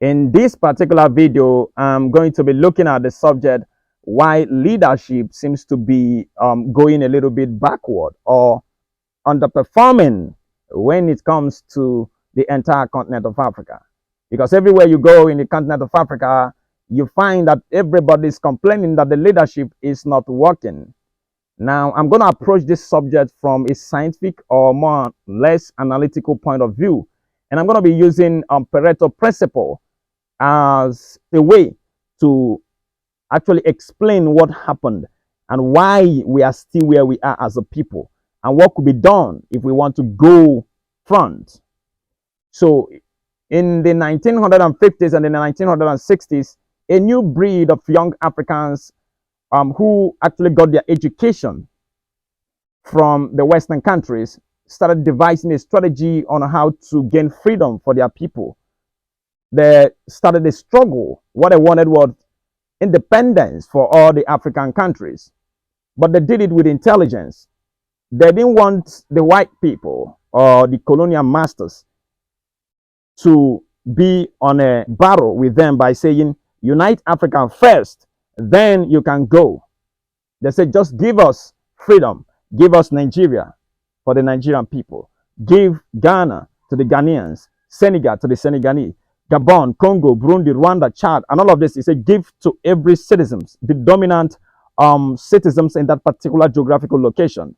In this particular video, I'm going to be looking at the subject why leadership seems to be going a little bit backward or underperforming when it comes to the entire continent of Africa. Because everywhere you go in the continent of Africa, you find that everybody is complaining that the leadership is not working. Now, I'm going to approach this subject from a scientific or more or less analytical point of view. And I'm going to be using Pareto principle as a way to actually explain what happened and why we are still where we are as a people and what could be done if we want to go front. So in the 1950s and in the 1960s, a new breed of young Africans who actually got their education from the Western countries started devising a strategy on how to gain freedom for their people. They started a struggle. What they wanted was independence for all the African countries, but they did it with intelligence. They didn't want the white people or the colonial masters to be on a battle with them by saying, unite Africa first, then you can go. They said, just give us freedom, give us Nigeria for the Nigerian people, give Ghana to the Ghanaians, Senegal to the Senegalese, Gabon, Congo, Burundi, Rwanda, Chad, and all of this is a give to every citizens, the dominant citizens in that particular geographical location.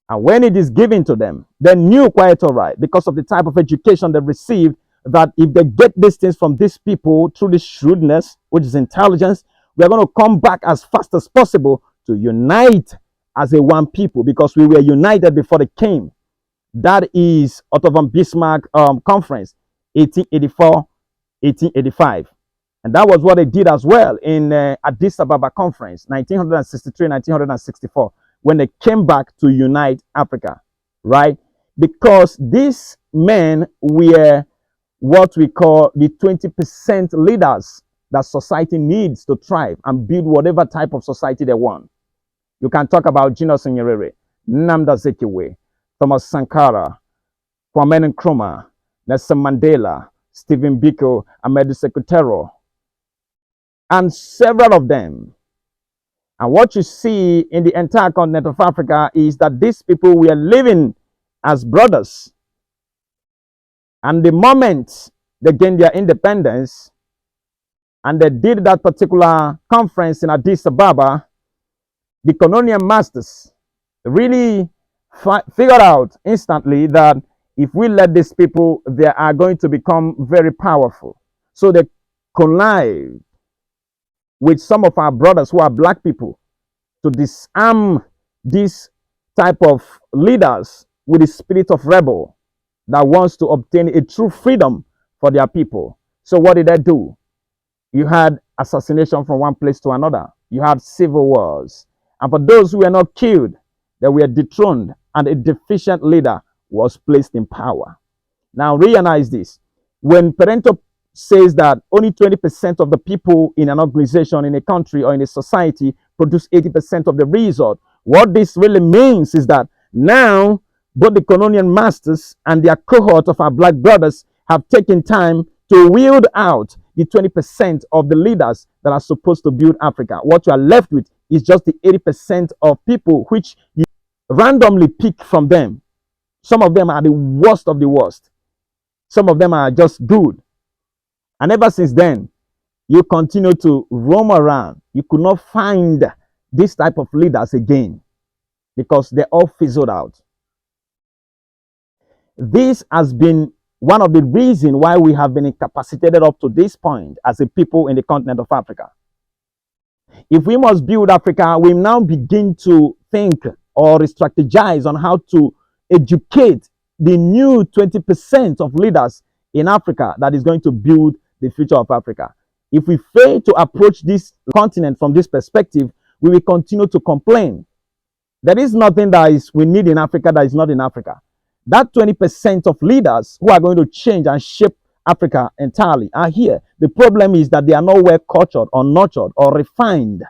And when it is given to them, they knew quite all right, because of the type of education they received, that if they get these things from these people through this shrewdness, which is intelligence, we are going to come back as fast as possible to unite as a one people, because we were united before they came. That is Otto von Bismarck conference, 1884, 1885. And that was what they did as well in Addis Ababa conference, 1963, 1964, when they came back to unite Africa, right? Because these men were what we call the 20% leaders that society needs to thrive and build whatever type of society they want. You can talk about Julius Nyerere, Nnamdi Azikiwe, Thomas Sankara, Kwame Nkrumah, Nelson Mandela, Stephen Biko, Amadou Sekutero, and several of them. And what you see in the entire continent of Africa is that these people were living as brothers. And the moment they gained their independence and they did that particular conference in Addis Ababa, the colonial masters really figured out instantly that if we let these people, they are going to become very powerful. So they collide with some of our brothers who are black people to disarm this type of leaders with the spirit of rebel that wants to obtain a true freedom for their people. So what did they do? You had assassination from one place to another. You had civil wars. And for those who were not killed, they were dethroned, and a deficient leader was placed in power. Now realize this. When Pareto says that only 20% of the people in an organization, in a country, or in a society produce 80% of the result, what this really means is that now both the colonial masters and their cohort of our black brothers have taken time to wield out the 20% of the leaders that are supposed to build Africa. What you are left with is just the 80% of people which you randomly pick from them. Some of them are the worst of the worst. Some of them are just good. And ever since then, you continue to roam around. You could not find this type of leaders again because they all fizzled out. This has been one of the reasons why we have been incapacitated up to this point as a people in the continent of Africa. If we must build Africa, we now begin to think or strategize on how to educate the new 20% of leaders in Africa that is going to build the future of Africa. If we fail to approach this continent from this perspective, we will continue to complain. There is nothing that we need in Africa that is not in Africa. That 20% of leaders who are going to change and shape Africa entirely are here. The problem is that they are not well cultured or nurtured or refined.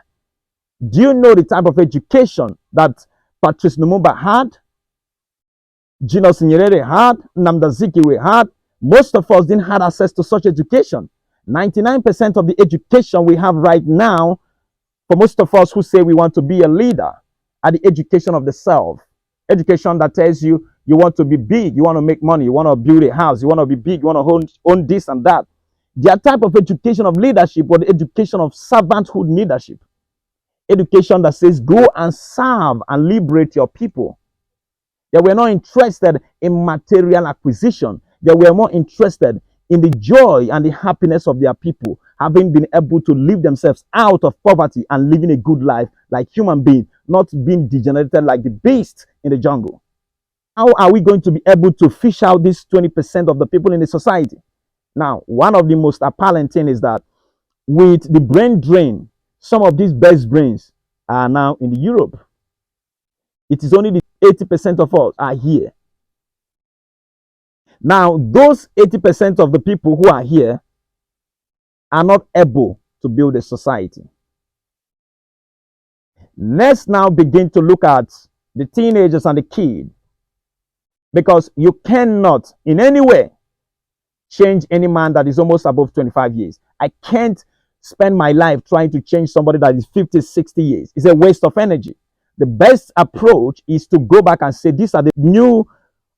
Do you know the type of education that Patrice Lumumba had, Julius Nyerere had, Nnamdi Azikiwe had, Most of us didn't have access to such education. 99% of the education we have right now, for most of us who say we want to be a leader, are the education of the self. Education that tells you you want to be big, you want to make money, you want to build a house, you want to be big, you want to own this and that. Their type of education of leadership was the education of servanthood leadership. Education that says go and serve and liberate your people. They were not interested in material acquisition. They were more interested in the joy and the happiness of their people, having been able to live themselves out of poverty and living a good life like human beings, not being degenerated like the beast in the jungle. How are we going to be able to fish out this 20% of the people in the society? Now, one of the most appalling things is that with the brain drain, some of these best brains are now in Europe. It is only the 80% of us are here. Now, those 80% of the people who are here are not able to build a society. Let's now begin to look at the teenagers and the kids, because you cannot in any way change any man that is almost above 25 years. I can't spend my life trying to change somebody that is 50, 60 years. It's a waste of energy. The best approach is to go back and say, these are the new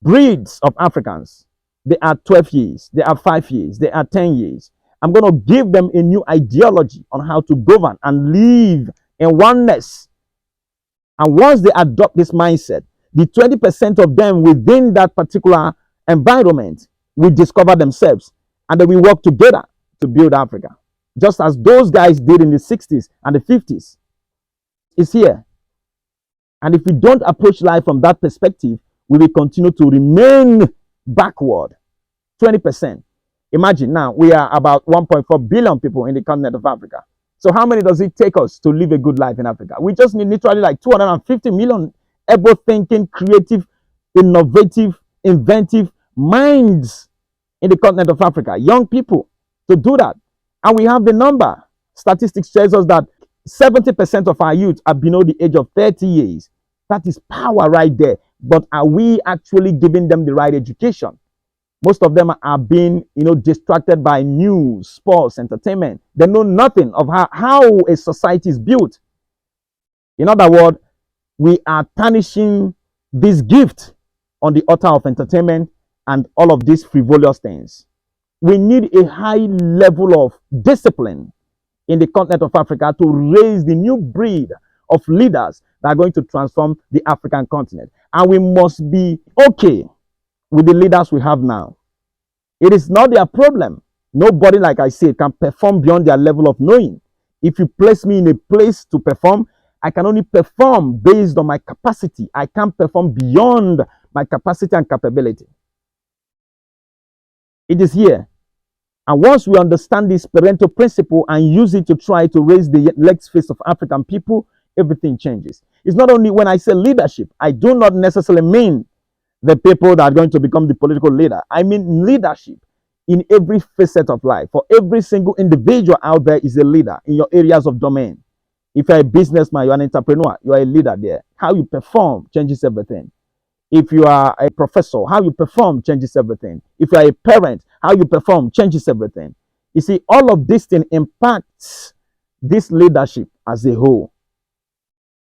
breeds of Africans. They are 12 years, they are 5 years, they are 10 years. I'm going to give them a new ideology on how to govern and live in oneness. And once they adopt this mindset, the 20% of them within that particular environment will discover themselves, and then we work together to build Africa. Just as those guys did in the 60s and the 50s. It's here. And if we don't approach life from that perspective, we will continue to remain backward. 20%. Imagine now, we are about 1.4 billion people in the continent of Africa. So how many does it take us to live a good life in Africa? We just need literally like 250 million able thinking, creative, innovative, inventive minds in the continent of Africa. Young people to do that. And we have the number. Statistics tells us that 70% of our youth are below the age of 30 years. That is power right there. But are we actually giving them the right education? Most of them are being, distracted by news, sports, entertainment. They know nothing of how a society is built. In other words, we are tarnishing this gift on the altar of entertainment and all of these frivolous things. We need a high level of discipline in the continent of Africa to raise the new breed of leaders that are going to transform the African continent. And we must be okay with the leaders we have now. It is not their problem. Nobody, like I said, can perform beyond their level of knowing. If you place me in a place to perform, I can only perform based on my capacity. I can't perform beyond my capacity and capability. It is here. And once we understand this parental principle and use it to try to raise the next phase of African people, everything changes. It's not only when I say leadership, I do not necessarily mean the people that are going to become the political leader. I mean leadership in every facet of life. For every single individual out there is a leader in your areas of domain. If you're a businessman, you're an entrepreneur, you're a leader there. How you perform changes everything. If you are a professor, how you perform changes everything. If you are a parent, how you perform changes everything. You see, all of this thing impacts this leadership as a whole.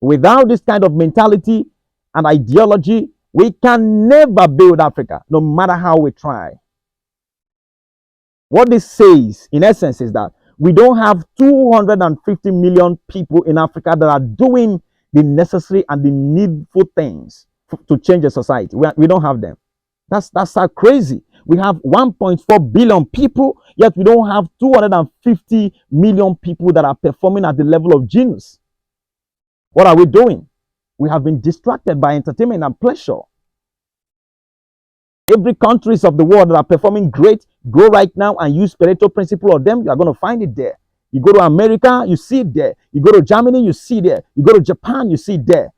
Without this kind of mentality and ideology, we can never build Africa, no matter how we try. What this says, in essence, is that we don't have 250 million people in Africa that are doing the necessary and the needful things to change a society. We don't have them. That's how crazy. We have 1.4 billion people, yet we don't have 250 million people that are performing at the level of genius. What are we doing? We have been distracted by entertainment and pleasure. Every countries of the world that are performing great, go right now and use Pareto principle of them. You are going to find it there. You go to America, you see it there. You go to Germany, you see it there. You go to Japan, you see it there.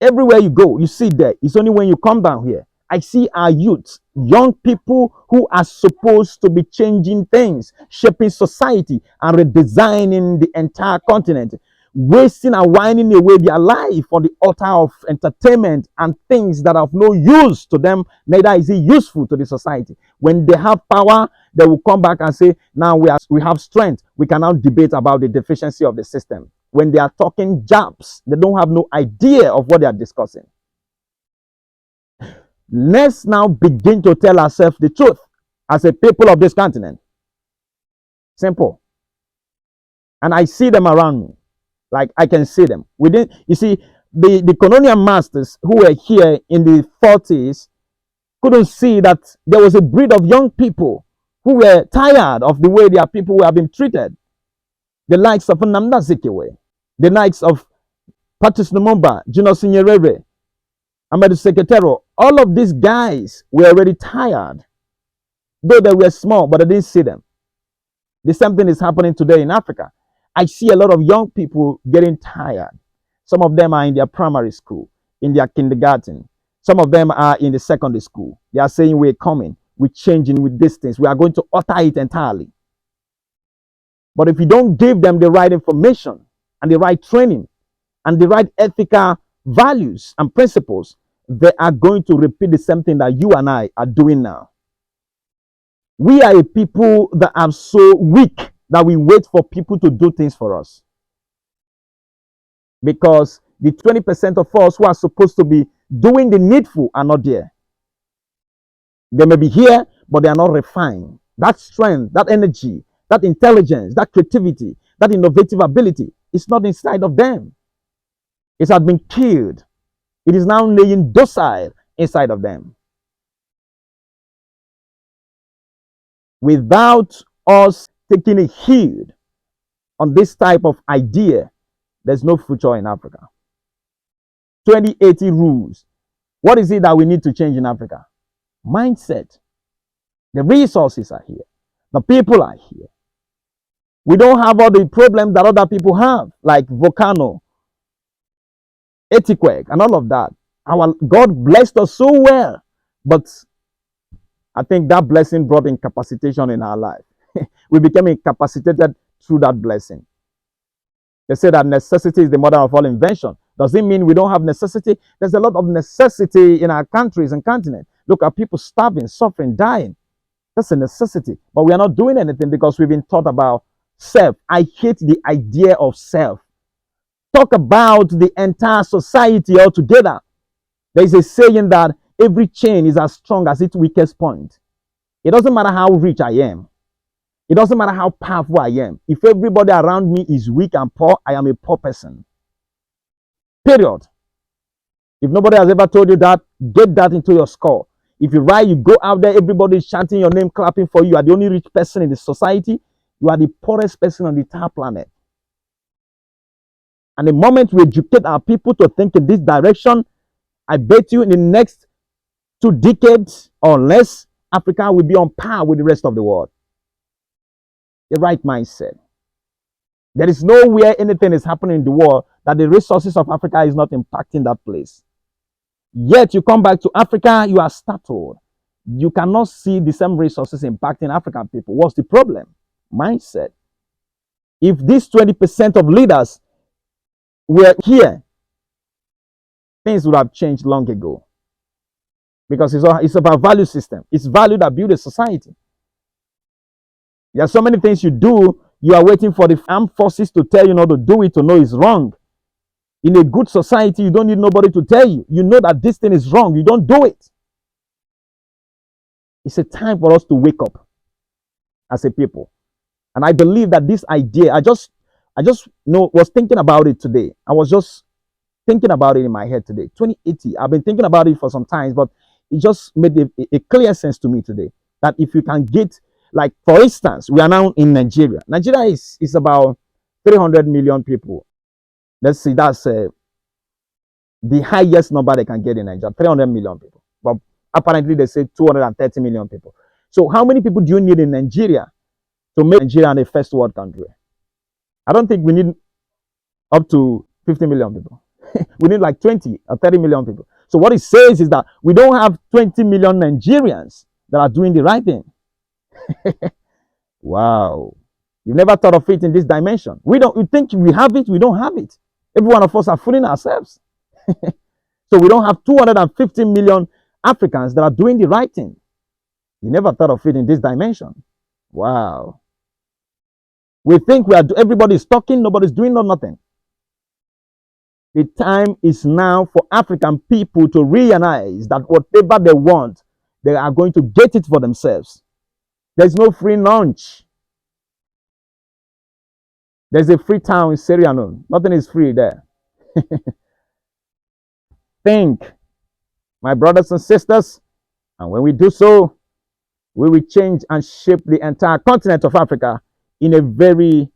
Everywhere you go, you see it there. It's only when you come down here. I see our youth, young people who are supposed to be changing things, shaping society and redesigning the entire continent. wasting and whining away their life on the altar of entertainment and things that have no use to them, neither is it useful to the society. When they have power, they will come back and say, now we have strength. We can now debate about the deficiency of the system. When they are talking jabs, they don't have no idea of what they are discussing. Let's now begin to tell ourselves the truth as a people of this continent. Simple. And I see them around me. Like I can see them. You see, the colonial masters who were here in the 40s couldn't see that there was a breed of young people who were tired of the way their people were being treated. The likes of Nnamdi Azikiwe, the likes of Patrice Lumumba, Julius Nyerere, Amadou Seketero, all of these guys were already tired. Though they were small, but I didn't see them. The same thing is happening today in Africa. I see a lot of young people getting tired. Some of them are in their primary school, in their kindergarten. Some of them are in the secondary school. They are saying, we're coming, we're changing with distance. We are going to alter it entirely. But if you don't give them the right information and the right training and the right ethical values and principles, they are going to repeat the same thing that you and I are doing now. We are a people that are so weak that we wait for people to do things for us. Because the 20% of us who are supposed to be doing the needful are not there. They may be here, but they are not refined. That strength, that energy, that intelligence, that creativity, that innovative ability is not inside of them. It has been killed. It is now laying docile inside of them. Without us taking a heed on this type of idea, there's no future in Africa. 2080 rules. What is it that we need to change in Africa? Mindset. The resources are here. The people are here. We don't have all the problems that other people have, like volcano, earthquake, and all of that. Our God blessed us so well, but I think that blessing brought incapacitation in our life. We became incapacitated through that blessing. They say that necessity is the mother of all invention. Does it mean we don't have necessity? There's a lot of necessity in our countries and continent. Look at people starving, suffering, dying. That's a necessity. But we are not doing anything because we've been taught about self. I hate the idea of self. Talk about the entire society altogether. There is a saying that every chain is as strong as its weakest point. It doesn't matter how rich I am. It doesn't matter how powerful I am. If everybody around me is weak and poor, I am a poor person. Period. If nobody has ever told you that, get that into your skull. If you go out there, everybody is chanting your name, clapping for you. You are the only rich person in the society. You are the poorest person on the entire planet. And the moment we educate our people to think in this direction, I bet you in the next 2 decades or less, Africa will be on par with the rest of the world. The right mindset. There is nowhere anything is happening in the world that the resources of Africa is not impacting that place. Yet you come back to Africa, you are startled. You cannot see the same resources impacting African people. What's the problem? Mindset. If these 20% of leaders were here, things would have changed long ago. Because it's about value system. It's value that builds a society. There are so many things you do, you are waiting for the armed forces to tell you not to do it, to know it's wrong. In a good society, you don't need nobody to tell you. You know that this thing is wrong. You don't do it. It's a time for us to wake up as a people. And I believe that this idea, I just was thinking about it today. I was just thinking about it in my head today. 2080. I've been thinking about it for some time, but it just made a clear sense to me today. That if you can get, like, for instance, we are now in Nigeria. Nigeria is about 300 million people. Let's see, that's the highest number they can get in Nigeria, 300 million people. But apparently they say 230 million people. So how many people do you need in Nigeria to make Nigeria a first world country? I don't think we need up to 50 million people. We need like 20 or 30 million people. So what it says is that we don't have 20 million Nigerians that are doing the right thing. Wow. You've never thought of it in this dimension. We think we have it, we don't have it. Every one of us are fooling ourselves. So we don't have 250 million Africans that are doing the right thing. You never thought of it in this dimension. Wow. We think everybody's talking, nobody's doing nothing. The time is now for African people to realize that whatever they want, they are going to get it for themselves. There's no free lunch. There's a free town in Sierra Leone. Nothing is free there. Think, my brothers and sisters, and when we do so, we will change and shape the entire continent of Africa in a very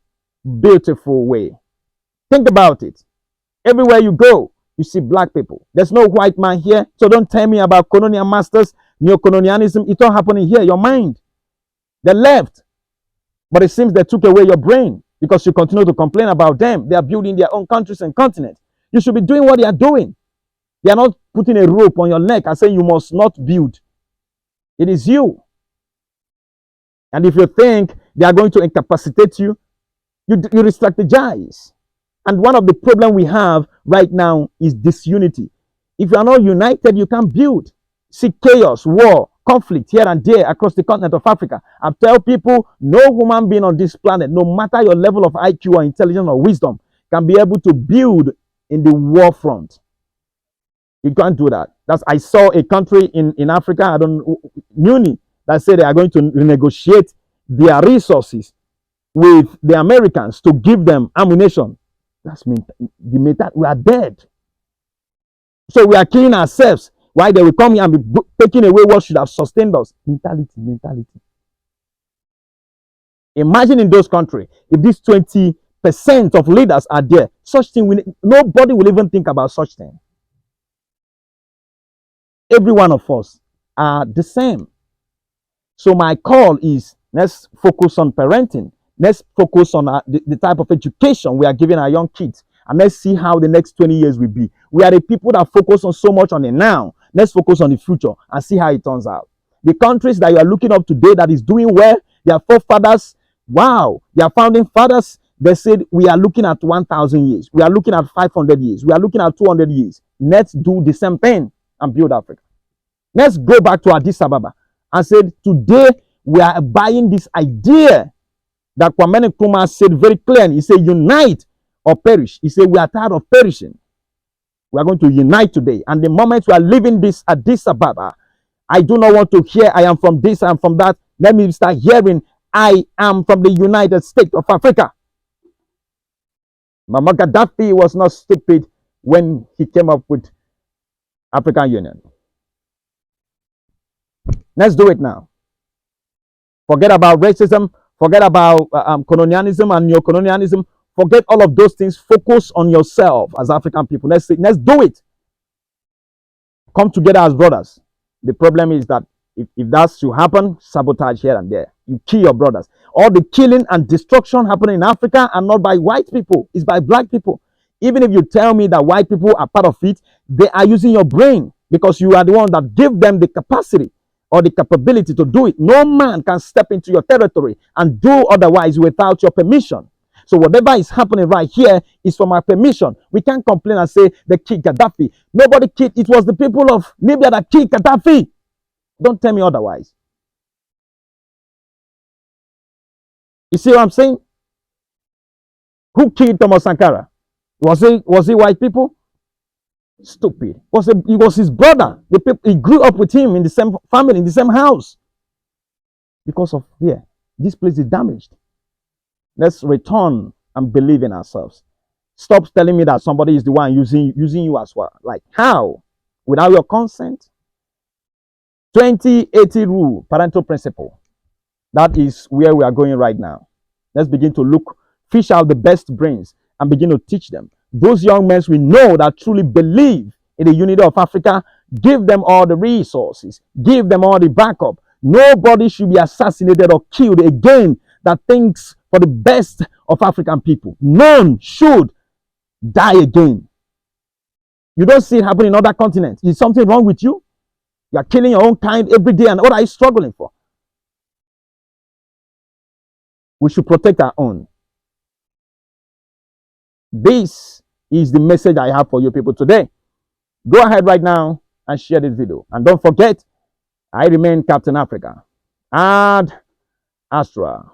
beautiful way. Think about it. Everywhere you go, you see black people. There's no white man here, so don't tell me about colonial masters, neo-colonialism. It's all happening here, your mind. They left, but it seems they took away your brain because you continue to complain about them. They are building their own countries and continents. You should be doing what they are doing. They are not putting a rope on your neck and saying you must not build. It is you. And if you think they are going to incapacitate you, you re-strategize. And one of the problems we have right now is disunity. If you are not united, you can't build. See chaos, war, conflict here and there across the continent of Africa. I tell people, no human being on this planet, no matter your level of IQ or intelligence or wisdom, can be able to build in the war front. You can't do that. I saw a country in Africa, Muni, that said they are going to renegotiate their resources with the Americans to give them ammunition. That's we are dead. So we are killing ourselves. Why they will come here and be taking away what should have sustained us? Mentality. Imagine in those countries, if these 20% of leaders are there, nobody will even think about such thing. Every one of us are the same. So my call is, let's focus on parenting. Let's focus on the type of education we are giving our young kids. And let's see how the next 20 years will be. We are the people that focus on so much on the now. Let's focus on the future and see how it turns out. The countries that you are looking up today that is doing well, their forefathers, wow, their founding fathers, they said we are looking at 1,000 years. We are looking at 500 years. We are looking at 200 years. Let's do the same thing and build Africa. Let's go back to Addis Ababa and say, today we are buying this idea that Kwame Nkrumah said very clearly. He said, unite or perish. He said, we are tired of perishing. We are going to unite today. And the moment we are leaving this Addis Ababa, I do not want to hear, I am from this, I am from that. Let me start hearing, I am from the United States of Africa. Muammar Gaddafi was not stupid when he came up with African Union. Let's do it now. Forget about racism. Forget about colonialism and neo-colonialism. Forget all of those things. Focus on yourself as African people. Let's do it. Come together as brothers. The problem is that if that should happen, sabotage here and there. You kill your brothers. All the killing and destruction happening in Africa are not by white people. It's by black people. Even if you tell me that white people are part of it, they are using your brain because you are the one that give them the capacity or the capability to do it. No man can step into your territory and do otherwise without your permission. So whatever is happening right here is for my permission. We can't complain and say they killed Gaddafi. Nobody killed. It was the people of Libya that killed Gaddafi. Don't tell me otherwise. You see what I'm saying? Who killed Thomas Sankara? Was it white people? Stupid. It was his brother. He grew up with him in the same family, in the same house. Because of this place is damaged. Let's return and believe in ourselves. Stop telling me that somebody is the one using you as well. Like how? Without your consent? 2080 rule, parental principle. That is where we are going right now. Let's begin to fish out the best brains and begin to teach them. Those young men we know that truly believe in the unity of Africa, give them all the resources, give them all the backup. Nobody should be assassinated or killed again that thinks for the best of African people. None should die again. You don't see it happen in other continents. Is something wrong with you? You are killing your own kind every day, and what are you struggling for? We should protect our own. This is the message I have for you people today. Go ahead right now and share this video. And don't forget, I remain Captain Africa. Ad Astra.